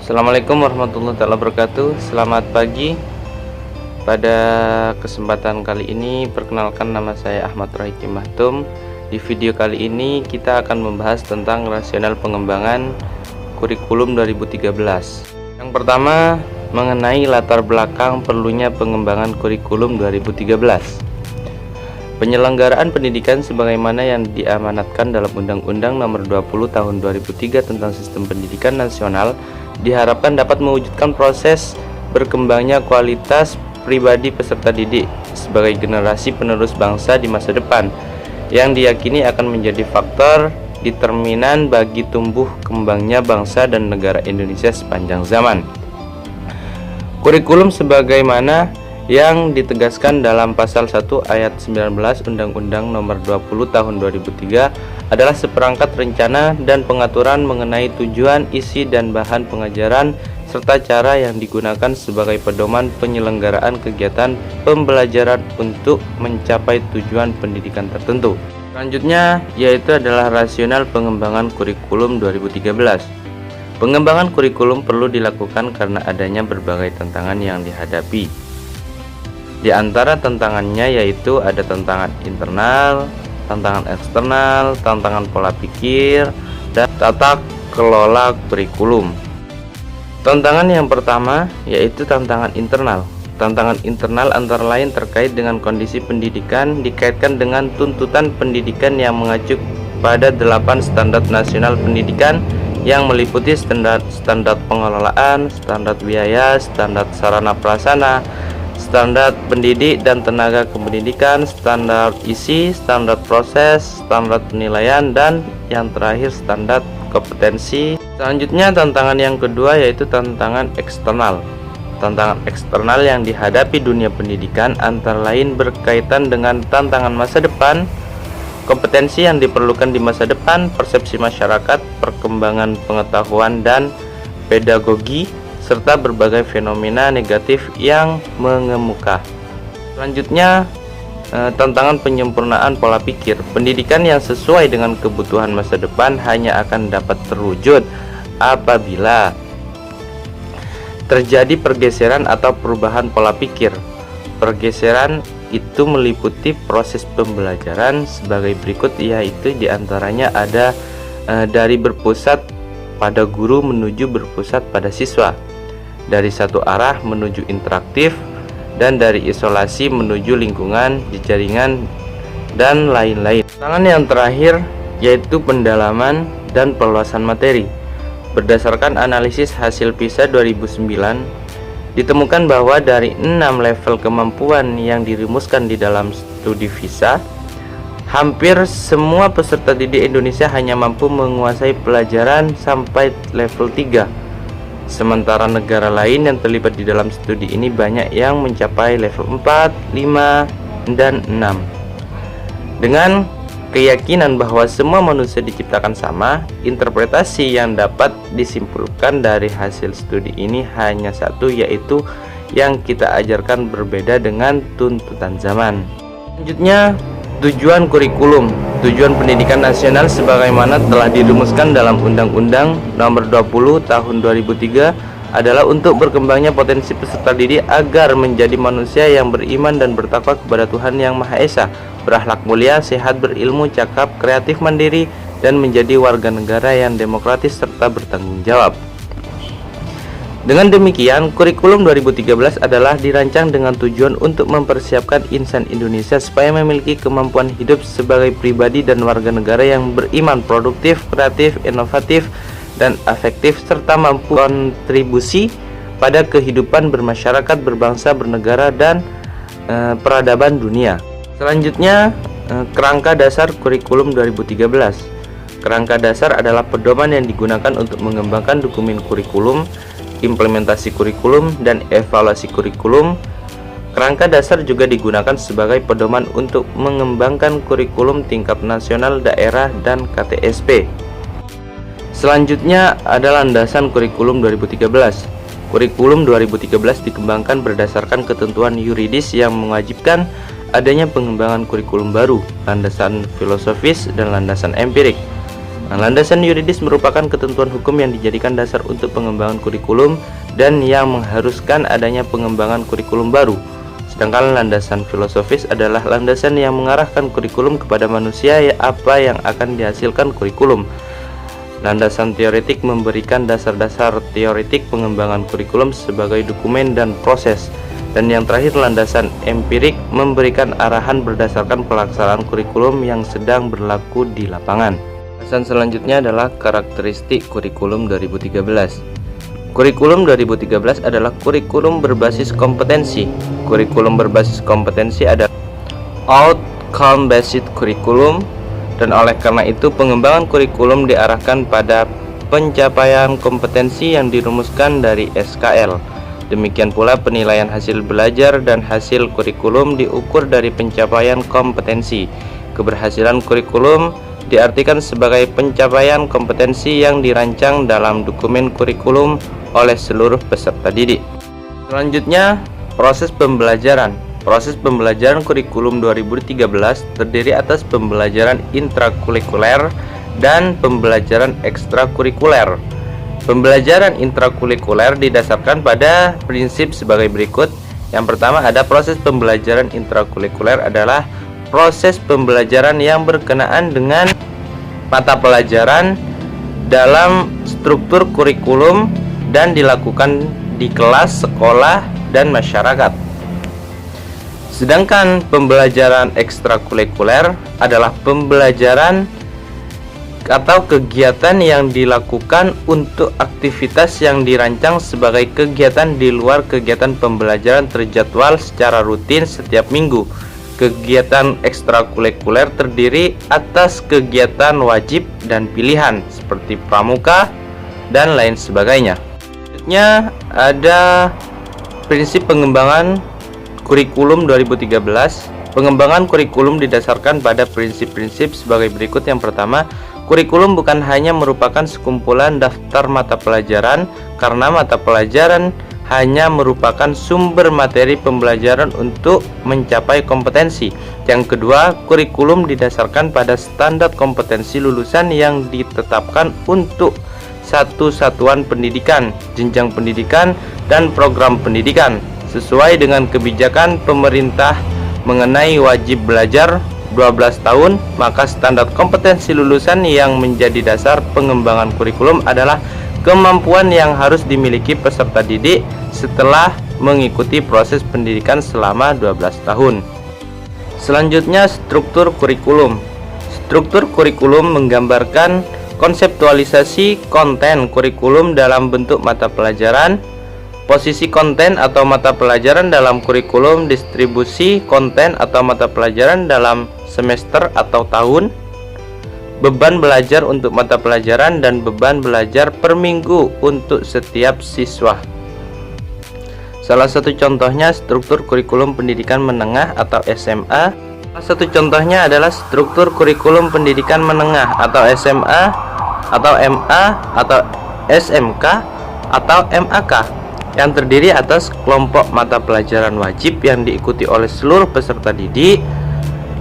Assalamualaikum warahmatullahi wabarakatuh. Selamat pagi. Pada kesempatan kali ini, perkenalkan nama saya Ahmad Rohiki Mahtum. Di video kali ini kita akan membahas tentang rasional pengembangan kurikulum 2013. Yang pertama, mengenai latar belakang perlunya pengembangan kurikulum 2013. Penyelenggaraan pendidikan sebagaimana yang diamanatkan dalam Undang-Undang Nomor 20 Tahun 2003 tentang Sistem Pendidikan Nasional diharapkan dapat mewujudkan proses berkembangnya kualitas pribadi peserta didik sebagai generasi penerus bangsa di masa depan yang diyakini akan menjadi faktor determinan bagi tumbuh kembangnya bangsa dan negara Indonesia sepanjang zaman. Kurikulum sebagaimana yang ditegaskan dalam pasal 1 ayat 19 Undang-Undang Nomor 20 Tahun 2003 adalah seperangkat rencana dan pengaturan mengenai tujuan, isi, dan bahan pengajaran serta cara yang digunakan sebagai pedoman penyelenggaraan kegiatan pembelajaran untuk mencapai tujuan pendidikan tertentu. Selanjutnya yaitu adalah rasional pengembangan kurikulum 2013. Pengembangan kurikulum perlu dilakukan karena adanya berbagai tantangan yang dihadapi. Di antara tantangannya yaitu ada tantangan internal, tantangan eksternal, tantangan pola pikir, dan tata kelola kurikulum. Tantangan yang pertama yaitu tantangan internal. Tantangan internal antara lain terkait dengan kondisi pendidikan dikaitkan dengan tuntutan pendidikan yang mengacu pada 8 standar nasional pendidikan yang meliputi standar pengelolaan, standar biaya, standar sarana prasarana, standar pendidik dan tenaga kependidikan, standar isi, standar proses, standar penilaian, dan yang terakhir standar kompetensi. Selanjutnya tantangan yang kedua yaitu tantangan eksternal. Tantangan eksternal yang dihadapi dunia pendidikan antara lain berkaitan dengan tantangan masa depan, kompetensi yang diperlukan di masa depan, persepsi masyarakat, perkembangan pengetahuan dan pedagogi, serta berbagai fenomena negatif yang mengemuka. Selanjutnya, tantangan penyempurnaan pola pikir. Pendidikan yang sesuai dengan kebutuhan masa depan hanya akan dapat terwujud apabila terjadi pergeseran atau perubahan pola pikir. Pergeseran itu meliputi proses pembelajaran sebagai berikut, yaitu diantaranya ada dari berpusat pada guru menuju berpusat pada siswa, dari satu arah menuju interaktif, dan dari isolasi menuju lingkungan, jaringan, dan lain-lain. Tantangan yang terakhir yaitu pendalaman dan perluasan materi. Berdasarkan analisis hasil PISA 2009, ditemukan bahwa dari 6 level kemampuan yang dirumuskan di dalam studi PISA, hampir semua peserta didik Indonesia hanya mampu menguasai pelajaran sampai level 3. Sementara negara lain yang terlibat di dalam studi ini banyak yang mencapai level 4, 5, dan 6. Dengan keyakinan bahwa semua manusia diciptakan sama, interpretasi yang dapat disimpulkan dari hasil studi ini hanya satu, yaitu yang kita ajarkan berbeda dengan tuntutan zaman. Selanjutnya, tujuan kurikulum. Tujuan pendidikan nasional sebagaimana telah dirumuskan dalam Undang-Undang Nomor 20 Tahun 2003 adalah untuk berkembangnya potensi peserta didik agar menjadi manusia yang beriman dan bertakwa kepada Tuhan Yang Maha Esa, berakhlak mulia, sehat, berilmu, cakap, kreatif, mandiri, dan menjadi warga negara yang demokratis serta bertanggung jawab. Dengan demikian, kurikulum 2013 adalah dirancang dengan tujuan untuk mempersiapkan insan Indonesia supaya memiliki kemampuan hidup sebagai pribadi dan warga negara yang beriman, produktif, kreatif, inovatif, dan afektif, serta mampu kontribusi pada kehidupan bermasyarakat, berbangsa, bernegara, dan peradaban dunia. Selanjutnya, kerangka dasar kurikulum 2013. Kerangka dasar adalah pedoman yang digunakan untuk mengembangkan dokumen kurikulum, implementasi kurikulum, dan evaluasi kurikulum. Kerangka dasar juga digunakan sebagai pedoman untuk mengembangkan kurikulum tingkat nasional, daerah, dan KTSP. Selanjutnya ada landasan kurikulum 2013. Kurikulum 2013 dikembangkan berdasarkan ketentuan yuridis yang mewajibkan adanya pengembangan kurikulum baru, landasan filosofis, dan landasan empirik. Nah, landasan yuridis merupakan ketentuan hukum yang dijadikan dasar untuk pengembangan kurikulum dan yang mengharuskan adanya pengembangan kurikulum baru. Sedangkan landasan filosofis adalah landasan yang mengarahkan kurikulum kepada manusia apa yang akan dihasilkan kurikulum. Landasan teoretik memberikan dasar-dasar teoretik pengembangan kurikulum sebagai dokumen dan proses. Dan yang terakhir, landasan empirik memberikan arahan berdasarkan pelaksanaan kurikulum yang sedang berlaku di lapangan. Landasan selanjutnya adalah karakteristik kurikulum 2013. Kurikulum 2013 adalah kurikulum berbasis kompetensi. Kurikulum berbasis kompetensi adalah outcome based kurikulum, dan oleh karena itu pengembangan kurikulum diarahkan pada pencapaian kompetensi yang dirumuskan dari SKL. Demikian pula penilaian hasil belajar dan hasil kurikulum diukur dari pencapaian kompetensi. Keberhasilan kurikulum diartikan sebagai pencapaian kompetensi yang dirancang dalam dokumen kurikulum oleh seluruh peserta didik. Selanjutnya, proses pembelajaran. Proses pembelajaran kurikulum 2013 terdiri atas pembelajaran intrakurikuler dan pembelajaran ekstrakurikuler. Pembelajaran intrakurikuler didasarkan pada prinsip sebagai berikut. Yang pertama, ada proses pembelajaran intrakurikuler adalah proses pembelajaran yang berkenaan dengan mata pelajaran dalam struktur kurikulum dan dilakukan di kelas, sekolah, dan masyarakat. Sedangkan pembelajaran ekstrakurikuler adalah pembelajaran atau kegiatan yang dilakukan untuk aktivitas yang dirancang sebagai kegiatan di luar kegiatan pembelajaran terjadwal secara rutin setiap minggu. Kegiatan ekstrakurikuler terdiri atas kegiatan wajib dan pilihan seperti pramuka dan lain sebagainya. Selanjutnya ada prinsip pengembangan kurikulum 2013. Pengembangan kurikulum didasarkan pada prinsip-prinsip sebagai berikut. Yang pertama, kurikulum bukan hanya merupakan sekumpulan daftar mata pelajaran, karena mata pelajaran hanya merupakan sumber materi pembelajaran untuk mencapai kompetensi. Yang kedua, kurikulum didasarkan pada standar kompetensi lulusan yang ditetapkan untuk satu satuan pendidikan, jenjang pendidikan, dan program pendidikan sesuai dengan kebijakan pemerintah mengenai wajib belajar 12 tahun. Maka standar kompetensi lulusan yang menjadi dasar pengembangan kurikulum adalah kemampuan yang harus dimiliki peserta didik setelah mengikuti proses pendidikan selama 12 tahun. Selanjutnya, struktur kurikulum. Struktur kurikulum menggambarkan konseptualisasi konten kurikulum dalam bentuk mata pelajaran, posisi konten atau mata pelajaran dalam kurikulum, distribusi konten atau mata pelajaran dalam semester atau tahun, beban belajar untuk mata pelajaran, dan beban belajar per minggu untuk setiap siswa. Salah satu contohnya struktur kurikulum pendidikan menengah atau SMA. Salah satu contohnya adalah struktur kurikulum pendidikan menengah atau SMA atau MA atau SMK atau MAK yang terdiri atas kelompok mata pelajaran wajib yang diikuti oleh seluruh peserta didik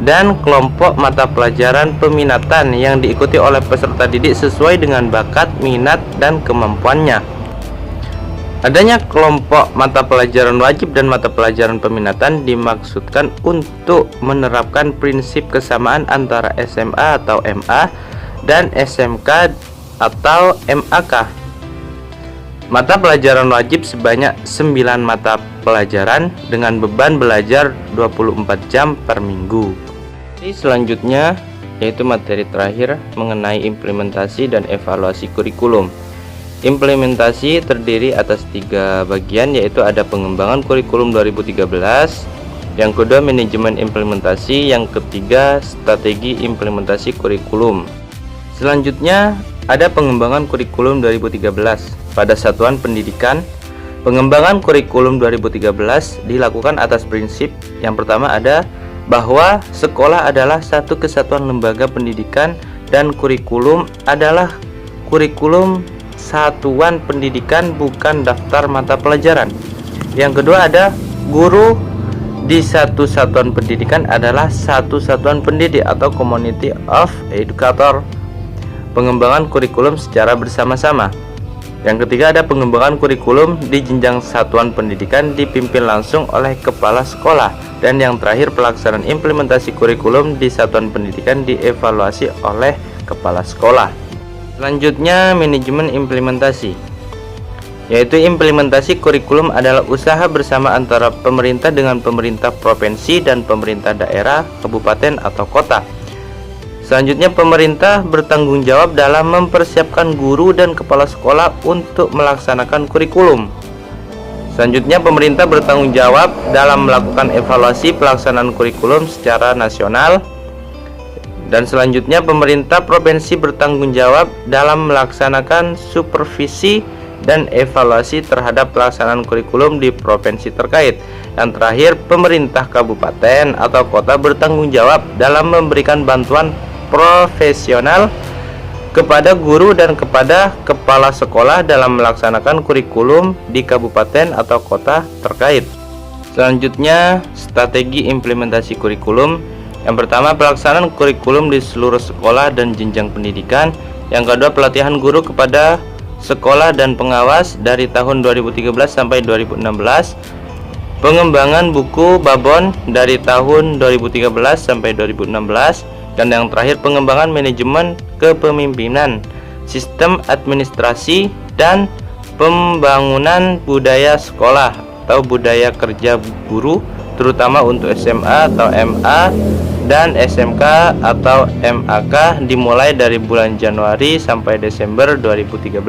dan kelompok mata pelajaran peminatan yang diikuti oleh peserta didik sesuai dengan bakat, minat, dan kemampuannya. Adanya kelompok mata pelajaran wajib dan mata pelajaran peminatan dimaksudkan untuk menerapkan prinsip kesamaan antara SMA atau MA dan SMK atau MAK. Mata pelajaran wajib sebanyak 9 mata pelajaran dengan beban belajar 24 jam per minggu. Selanjutnya yaitu materi terakhir mengenai implementasi dan evaluasi kurikulum. Implementasi terdiri atas 3 bagian, yaitu ada pengembangan kurikulum 2013, yang kedua manajemen implementasi, yang ketiga strategi implementasi kurikulum. Selanjutnya ada pengembangan kurikulum 2013 pada satuan pendidikan. Pengembangan kurikulum 2013 dilakukan atas prinsip yang pertama ada bahwa sekolah adalah satu kesatuan lembaga pendidikan dan kurikulum adalah kurikulum satuan pendidikan, bukan daftar mata pelajaran. Yang kedua ada guru di satu satuan pendidikan adalah satu satuan pendidik atau community of educator. pengembangan kurikulum secara bersama-sama. Yang ketiga ada pengembangan kurikulum di jenjang satuan pendidikan dipimpin langsung oleh kepala sekolah. Dan yang terakhir pelaksanaan implementasi kurikulum di satuan pendidikan dievaluasi oleh kepala sekolah. Selanjutnya manajemen implementasi, yaitu implementasi kurikulum adalah usaha bersama antara pemerintah dengan pemerintah provinsi dan pemerintah daerah, kabupaten atau kota. Selanjutnya pemerintah bertanggung jawab dalam mempersiapkan guru dan kepala sekolah untuk melaksanakan kurikulum. Selanjutnya pemerintah bertanggung jawab dalam melakukan evaluasi pelaksanaan kurikulum secara nasional. Dan selanjutnya pemerintah provinsi bertanggung jawab dalam melaksanakan supervisi dan evaluasi terhadap pelaksanaan kurikulum di provinsi terkait. Yang terakhir pemerintah kabupaten atau kota bertanggung jawab dalam memberikan bantuan profesional kepada guru dan kepada kepala sekolah dalam melaksanakan kurikulum di kabupaten atau kota terkait. Selanjutnya strategi implementasi kurikulum. Yang pertama pelaksanaan kurikulum di seluruh sekolah dan jenjang pendidikan. Yang kedua pelatihan guru kepada sekolah dan pengawas dari tahun 2013 sampai 2016. Pengembangan buku babon dari tahun 2013 sampai 2016. Dan yang terakhir pengembangan manajemen kepemimpinan, sistem administrasi, dan pembangunan budaya sekolah atau budaya kerja guru, terutama untuk SMA atau MA dan SMK atau MAK dimulai dari bulan Januari sampai Desember 2013.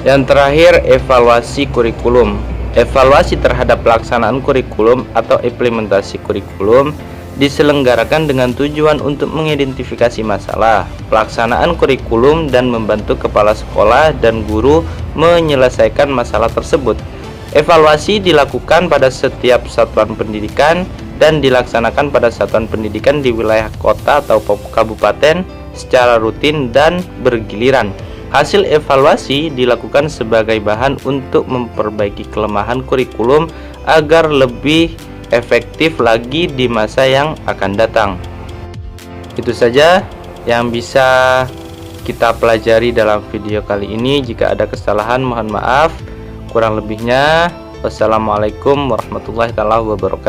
Yang terakhir evaluasi kurikulum. Evaluasi terhadap pelaksanaan kurikulum atau implementasi kurikulum diselenggarakan dengan tujuan untuk mengidentifikasi masalah pelaksanaan kurikulum dan membantu kepala sekolah dan guru menyelesaikan masalah tersebut. Evaluasi dilakukan pada setiap satuan pendidikan dan dilaksanakan pada satuan pendidikan di wilayah kota atau kabupaten secara rutin dan bergiliran. Hasil evaluasi dilakukan sebagai bahan untuk memperbaiki kelemahan kurikulum agar lebih efektif lagi di masa yang akan datang. Itu saja yang bisa kita pelajari dalam video kali ini. Jika ada kesalahan mohon maaf. Kurang lebihnya wassalamualaikum warahmatullahi wabarakatuh.